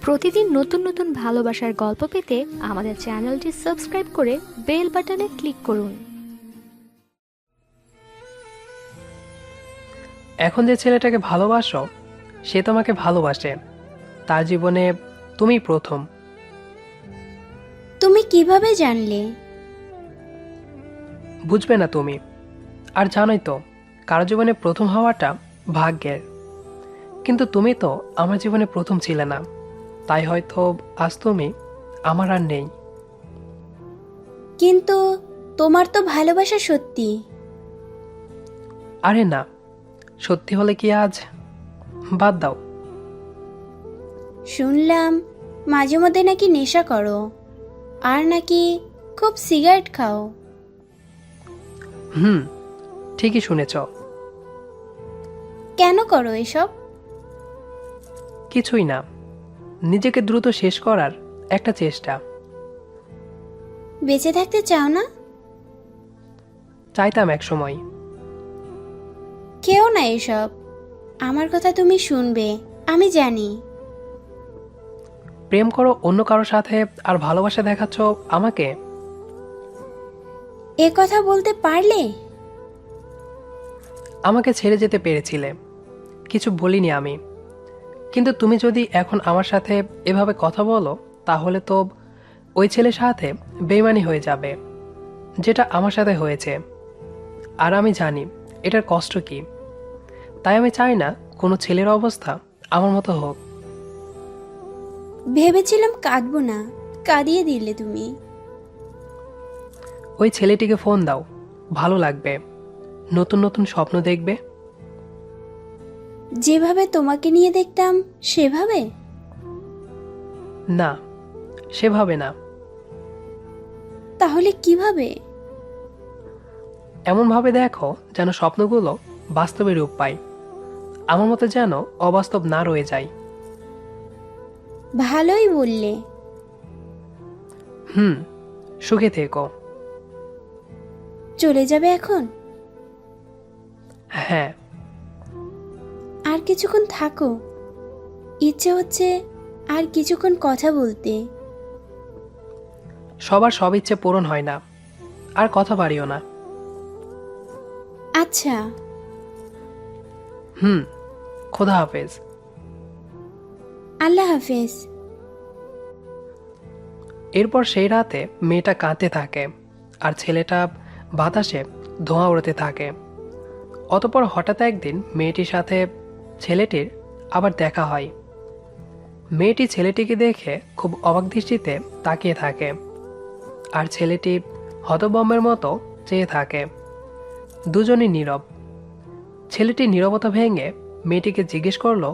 প্রতিদিন নতুন নতুন ভালোবাসার গল্প পেতে আমাদের চ্যানেলটি সাবস্ক্রাইব করে বেল বাটনে ক্লিক করুন। এখন যে ছেলেটাকে ভালোবাসো সে তোমাকে ভালোবাসে, তার জীবনে তুমি প্রথম। তুমি কিভাবে জানলে? বুঝবে না তুমি, আর জানোই তো কারো জীবনে প্রথম হওয়াটা ভাগ্যের। কিন্তু তুমি তো আমার জীবনে প্রথম ছিলে না, তাই হয়তো আজ তুমি আমার আর নেই। কিন্তু তোমার তো ভালোবাসা সত্যি। আরে না, সত্যি হলে কি আজ? বাদ দাও। শুনলাম মাঝে মধ্যে নাকি নেশা করো, আর নাকি খুব সিগারেট খাও। হুম, ঠিকই শুনেছ। কেন করো এসব? কিছুই না, নিজেকে দ্রুত শেষ করার একটা চেষ্টা। বেঁচে থাকতে চাও না? চাইতাম এক সময়। কেউ না এসব, আমার কথা তুমি শুনবে, আমি জানি। প্রেম করো অন্য কারোর সাথে আর ভালোবাসা দেখাচ্ছ আমাকে। এ কথা বলতে পারলে? আমাকে ছেড়ে যেতে পেরেছিলে, কিছু বলিনি আমি। কিন্তু তুমি যদি এখন আমার সাথে এভাবে কথা বলো তাহলে তো ওই ছেলের সাথে বেইমানি হয়ে যাবে, যেটা আমার সাথে হয়েছে। আর আমি জানি এটার কষ্ট কি, তাই আমি চাই না কোনো ছেলের অবস্থা আমার মতো হোক। ভেবেছিলাম কাঁদবো না, কাঁদিয়ে দিলে তুমি। ওই ছেলেটিকে ফোন দাও, ভালো লাগবে, নতুন নতুন স্বপ্ন দেখবে। যেভাবে তোমাকে নিয়ে দেখতাম সেভাবে? না, সেভাবে না। তাহলে কিভাবে? এমনভাবে দেখো যেন স্বপ্নগুলো বাস্তবে রূপ পায়, আমার মতো যেন অবাস্তব না রয়ে যায়। ভালোই বললে। হুম, সুখে থেকো। চলে যাবে এখন? হ্যাঁ। আর কিছুক্ষণ থাকো, ইচ্ছে হচ্ছে আর কিছুক্ষণ কথা বলতে। সবার সব ইচ্ছে পূরণ হয় না, আর কথা বাড়িও না। আচ্ছা। হুম, খোদা হাফেজ। আল্লাহ হাফেজ। এরপর সেই রাতে মেয়েটা কাঁদতে থাকে আর ছেলেটা বাতাসে ধোঁয়া উড়তে থাকে। অতপর হঠাৎ একদিন মেয়েটির সাথে ছেলেটির আবার দেখা হয়। মেয়েটি ছেলেটিকে দেখে খুব অবাক দৃষ্টিতে তাকিয়ে থাকে, আর ছেলেটি হতভম্বের মতো চেয়ে থাকে। দুজনই নীরব। ছেলেটি নীরবতা ভেঙে মেয়েটিকে জিজ্ঞেস করলো,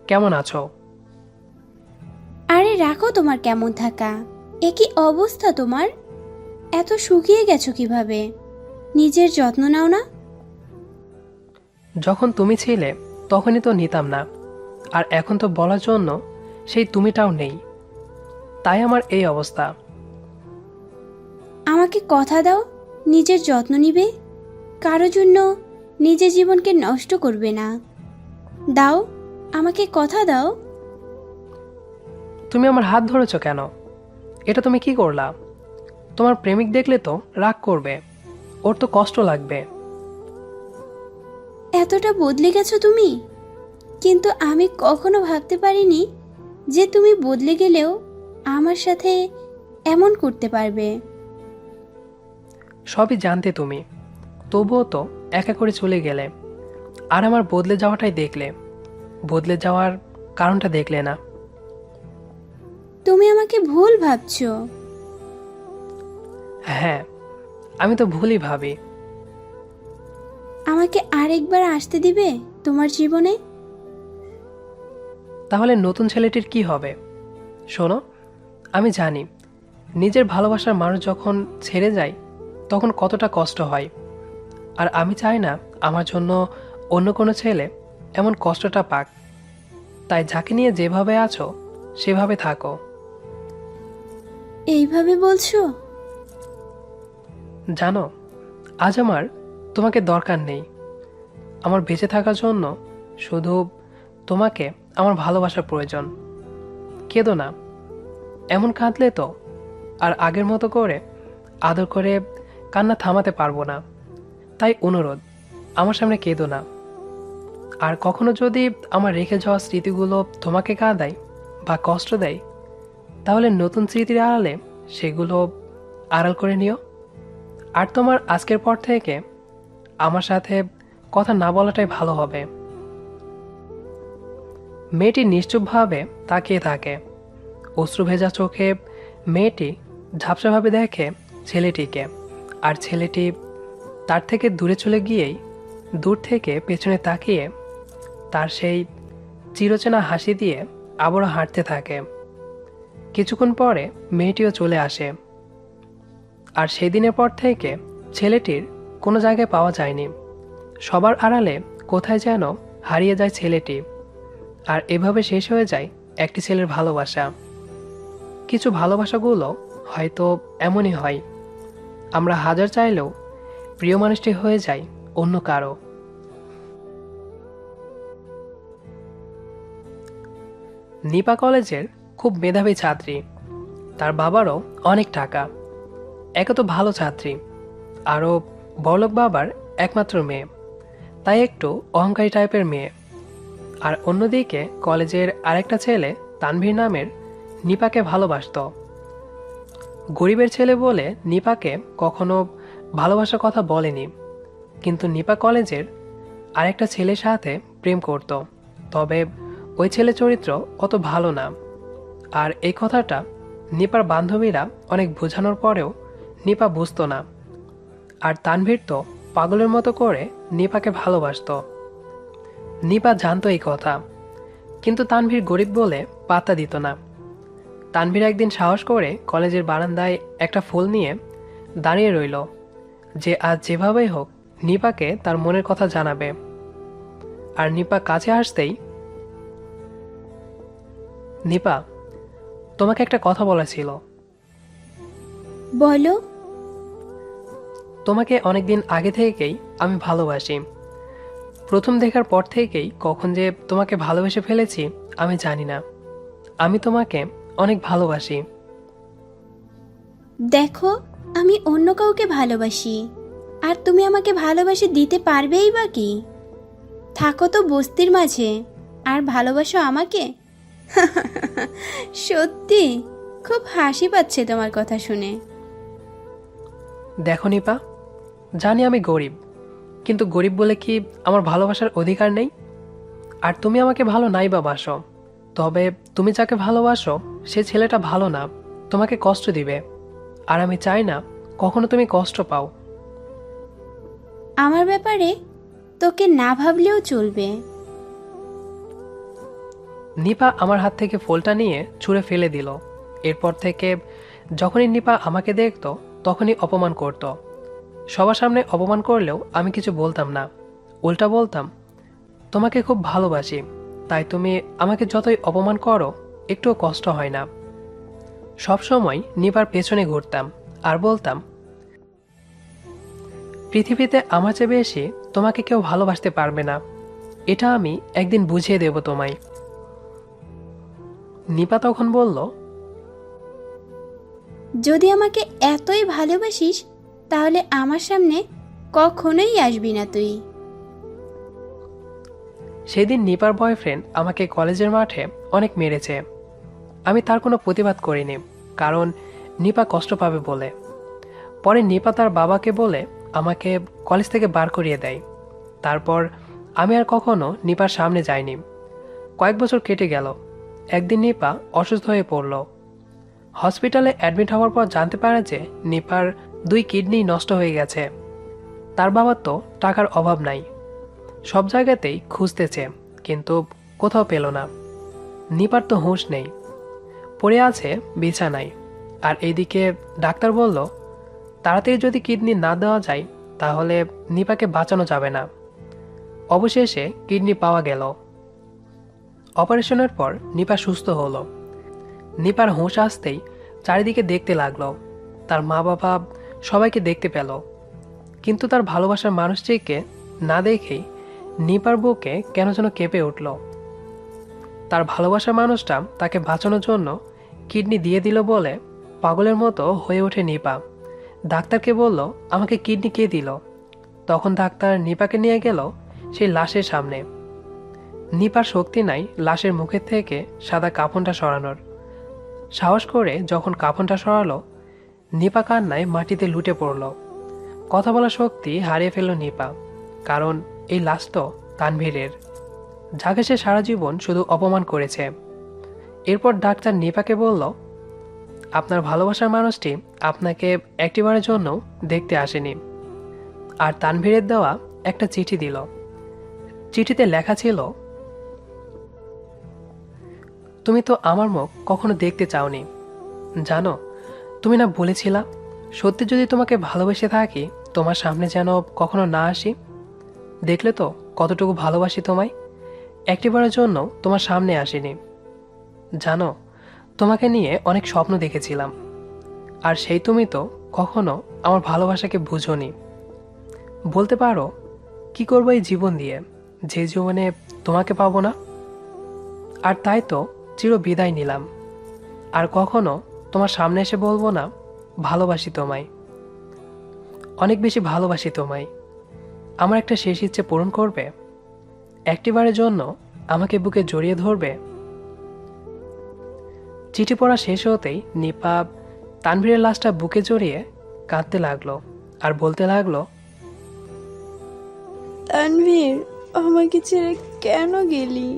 কেমন আছো? আরে রাখো তোমার কেমন থাকা, এ কি অবস্থা তোমার? এত শুকিয়ে গেছো কিভাবে? নিজের যত্ন নাও না? যখন তুমি ছিলে তখনই তো নিতাম না, আর এখন তো বলার জন্য সেই তুমিটাও নেই, তাই আমার এই অবস্থা। আমাকে কথা দাও, নিজের যত্ন নিবে, কারো জন্য নিজের জীবনকে নষ্ট করবে না। দাও, আমাকে কথা দাও। তুমি আমার হাত ধরেছো কেন? এটা তুমি কি করলা? তোমার প্রেমিক দেখলে তো রাগ করবে, ওর তো কষ্ট লাগবে। এতটা বদলে গেছো তুমি, কিন্তু আমি কখনো ভাবতে পারিনি যে তুমি বদলে গেলেও আমার সাথে এমন করতে পারবে। সবই জানতে তুমি, তবুও তো একা করে চলে গেলে, আর আমার বদলে যাওয়াটাই দেখলে, বদলে যাওয়ার কারণটা দেখলে না। তুমি আমাকে ভুল ভাবছো। হ্যাঁ, আমি তো ভুলই ভাবি। আমাকে আরেকবার আসতে দিবে তোমার জীবনে? তাহলে নতুন ছেলেটির কি হবে? শোনো, আমি জানি নিজের ভালোবাসার মানুষ যখন ছেড়ে যায় তখন কতটা কষ্ট হয়, আর আমি চাই না আমার জন্য অন্য কোনো ছেলে এমন কষ্টটা পাক। তাই যাকে নিয়ে যেভাবে আছো সেভাবে থাকো। এইভাবে বলছো? জানো, আজ আমার তোমাকে দরকার নেই। আমার বেঁচে থাকার জন্য শুধু তোমাকে আমার ভালোবাসার প্রয়োজন। কেঁদো না, এমন কাঁদলে তো আর আগের মতো করে আদর করে কান্না থামাতে পারবো না। তাই অনুরোধ, আমার সামনে কেঁদো না। আর কখনো যদি আমার রেখে যাওয়া স্মৃতিগুলো তোমাকে কাঁদায় বা কষ্ট দেয়, তাহলে নতুন স্মৃতির আড়ালে সেগুলো আড়াল করে নিও। আর তোমার আজকের পর থেকে আমার সাথে কথা না বলাটাই ভালো হবে। মেয়েটি নিশ্চুপভাবে তাকিয়ে থাকে। অশ্রু ভেজা চোখে মেয়েটি ঝাপসাভাবে দেখে ছেলেটিকে, আর ছেলেটি তার থেকে দূরে চলে গিয়েই দূর থেকে পেছনে তাকিয়ে তার সেই চিরচেনা হাসি দিয়ে আবারও হাঁটতে থাকে। কিছুক্ষণ পরে মেয়েটিও চলে আসে। আর সেই দিনের পর থেকে ছেলেটির কোনো জায়গায় পাওয়া যায়নি। সবার আড়ালে কোথায় যেন হারিয়ে যায় ছেলেটি। আর এভাবে শেষ হয়ে যায় একটি ছেলের ভালোবাসা। কিছু ভালোবাসাগুলো হয়তো এমনই হয়, আমরা হাজার চাইলেও প্রিয় মানুষটি হয়ে যায় অন্য কারো। নিপা কলেজের খুব মেধাবী ছাত্রী। তার বাবারও অনেক টাকা। একে তো ভালো ছাত্রী, আরও বড়লোক বাবার একমাত্র মেয়ে, তাই একটু অহংকারী টাইপের মেয়ে। আর অন্যদিকে কলেজের আরেকটা ছেলে তানভীর নামের নিপাকে ভালোবাসত। গরিবের ছেলে বলে নিপাকে কখনো ভালোবাসার কথা বলেনি, কিন্তু নিপা কলেজের আরেকটা ছেলের সাথে প্রেম করত। তবে ওই ছেলে চরিত্র অত ভালো না। আর এই কথাটা নিপার বান্ধবীরা অনেক বোঝানোর পরেও নিপা বুঝতো না। আর তানভীর তো পাগলের মতো করে নিপাকে ভালোবাসতো। নিপা জানতো এই কথা, কিন্তু তানভীর গরিব বলে পাত্তা দিত না। তানভীর একদিন সাহস করে কলেজের বারান্দায় একটা ফুল নিয়ে দাঁড়িয়ে রইল, যে আজ যেভাবেই হোক নিপাকে তার মনের কথা জানাবে। আর নিপা কাছে আসতেই, নিপা, তোমাকে একটা কথা বলা ছিল। বলো। তোমাকে অনেকদিন আগে থেকেই আমি ভালোবাসি। প্রথম দেখার পর থেকেই কখন যে তোমাকে ভালোবেসে ফেলেছি আমি জানি না। আমি তোমাকে অনেক ভালোবাসি। দেখো, আমি অন্য কাউকে ভালোবাসি, আর তুমি আমাকে ভালোবাসে দিতে পারবেই বা কি? থাকো তো বস্তির মাঝে আর ভালোবাসো আমাকে। সত্যি খুব হাসি পাচ্ছে তোমার কথা শুনে। দেখো নিপা, জানি আমি গরিব, কিন্তু গরিব বলে কি আমার ভালোবাসার অধিকার নেই? আর তুমি আমাকে ভালো নাই বা বাসো, তবে তুমি যাকে ভালোবাসো সে ছেলেটা ভালো না, তোমাকে কষ্ট দিবে। আর আমি চাই না কখনো তুমি কষ্ট পাও। আমার ব্যাপারে তোকে না ভাবলেও চলবে। নিপা আমার হাত থেকে ফুলটা নিয়ে ছুঁড়ে ফেলে দিল। এরপর থেকে যখনই নিপা আমাকে দেখতো তখনই অপমান করত। সবার সামনে অপমান করলেও আমি কিছু বলতাম না, উল্টা বলতাম, তোমাকে খুব ভালোবাসি, তাই তুমি আমাকে যতই অপমান করো একটুও কষ্ট হয় না। সবসময় নিপার পেছনে ঘুরতাম আর বলতাম, পৃথিবীতে আমার চেয়ে বেশি তোমাকে কেউ ভালোবাসতে পারবে না, এটা আমি একদিন বুঝিয়ে দেব তোমায়। নিপা তখন বলল, যদি আমাকে এতই ভালোবাসিস তাহলে আমার সামনে কখনোই আসবি না তুই। সেদিন নিপার বয়ফ্রেন্ড আমাকে কলেজের মাঠে অনেক মেরেছে। আমি তার কোনো প্রতিবাদ করিনি, কারণ নিপা কষ্ট পাবে বলে। পরে নিপা তার বাবাকে বলে আমাকে কলেজ থেকে বার করিয়ে দেয়। তারপর আমি আর কখনো নিপার সামনে যাইনি। কয়েক বছর কেটে গেল। একদিন নিপা অসুস্থ হয়ে পড়ল। হসপিটালে অ্যাডমিট হওয়ার পর জানতে পারে যে নিপার 2 কিডনি নষ্ট হয়ে গেছে। তার বাবার তো টাকার অভাব নাই, সব জায়গাতেই খুঁজতেছে, কিন্তু কোথাও পেল না। নিপার তো হুঁশ নেই, পড়ে আছে বিছানায়। আর এইদিকে ডাক্তার বলল, তাড়াতাড়ি যদি কিডনি না দেওয়া যায় তাহলে নিপাকে বাঁচানো যাবে না। অবশেষে কিডনি পাওয়া গেল। অপারেশনের পর নিপা সুস্থ হলো। নিপার হুঁশ আসতেই চারিদিকে দেখতে লাগলো। তার মা বাবা সবাইকে দেখতে পেল, কিন্তু তার ভালোবাসার মানুষটিকে না দেখেই নিপার বুকে কেন যেন কেঁপে উঠল। তার ভালোবাসার মানুষটা তাকে বাঁচানোর জন্য কিডনি দিয়ে দিল বলে পাগলের মতো হয়ে ওঠে নিপা। ডাক্তারকে বলল, আমাকে কিডনি কে দিল? তখন ডাক্তার নিপাকে নিয়ে গেল সেই লাশের সামনে। নিপার শক্তি নাই লাশের মুখের থেকে সাদা কাফনটা সরানোর। সাহস করে যখন কাফনটা সরালো, নিপা কান্নায় মাটিতে লুটে পড়ল। কথা বলার শক্তি হারিয়ে ফেলল নিপা, কারণ এই লাশ তো তানভীরের, যাকে সে সারা জীবন শুধু অপমান করেছে। এরপর ডাক্তার নিপাকে বলল, আপনার ভালোবাসার মানুষটি আপনাকে একটিবারের জন্য দেখতে আসেনি। আর তানভীরের দেওয়া একটা চিঠি দিল। চিঠিতে লেখা ছিল, তুমি তো আমার মুখ কখনো দেখতে চাওনি, জানো? তুমি না বলেছিলা সত্যি যদি তোমাকে ভালোবেসে থাকি তোমার সামনে যেন কখনো না আসি। দেখলে তো কতটুকু ভালোবাসি তোমায়। একটিবারের জন্য তোমার সামনে আসিনি। জানো, তোমাকে নিয়ে অনেক স্বপ্ন দেখেছিলাম, আর সেই তুমি তো কখনো আমার ভালোবাসাকে বুঝোনি। বলতে পারো কি করবো এই জীবন দিয়ে, যে জীবনে তোমাকে পাবো না? আর তাই তো চির বিদায় নিলাম। আর কখনো তোমার সামনে এসে বলবো না ভালোবাসি তোমায়, অনেক বেশি ভালোবাসি তোমায়। আমার একটা শেষ ইচ্ছে পূরণ করবে? একটিবারের জন্য আমাকে বুকে জড়িয়ে ধরবে? চিঠি পড়া শেষ হতেই নিপা তানভীরের লাশটা বুকে জড়িয়ে কাঁদতে লাগলো আর বলতে লাগলো, তানভীর, আমাকে ছেড়ে কেন গেলি?